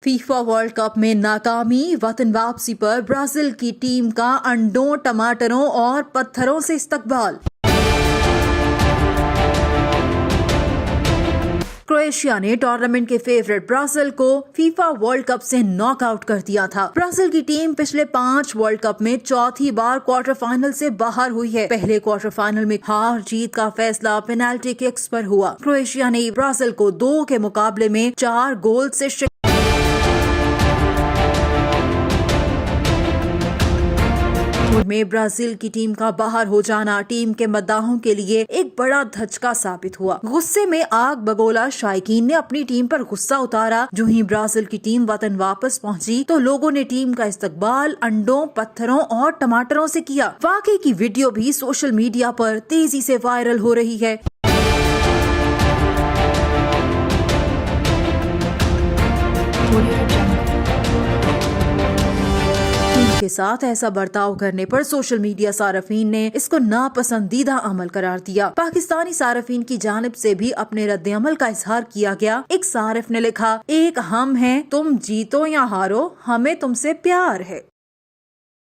FIFA world cup में नाकामी, वतन वापसी पर ब्राजील की टीम का अंडों, टमाटरों और पत्थरों से इस्तकबाल। क्रोएशिया ने टूर्नामेंट के फेवरेट ब्राजील को फीफा वर्ल्ड कप से नॉकआउट कर दिया था। ब्राजील की टीम पिछले 5 वर्ल्ड कप में चौथी बार क्वार्टर फाइनल से बाहर हुई है। पहले क्वार्टर फाइनल में हार जीत का फैसला पेनाल्टी किक्स पर हुआ। क्रोएशिया ने ब्राजील को 2 के मुकाबले में 4 गोल से में ब्राजील की टीम का बाहर हो जाना टीम के मद्दाहों के लिए एक बड़ा धचका साबित हुआ। गुस्से में आग बगोला शायकीन ने अपनी टीम पर गुस्सा उतारा। जो ही ब्राजील की टीम वतन वापस पहुंची तो लोगों ने टीम का इस्तकबाल अंडों, पत्थरों और टमाटरों से किया। वाकई की वीडियो भी सोशल मीडिया पर तेजी से वायरल हो रही है। के साथ ऐसा बर्ताव करने पर सोशल मीडिया सारफीन ने इसको नापसंदीदा अमल करार दिया। पाकिस्तानी सारफीन की जानिब से भी अपने रद्द अमल का इजहार किया गया। एक सारिफ ने लिखा, एक हम हैं, तुम जीतो या हारो, हमें तुमसे प्यार है।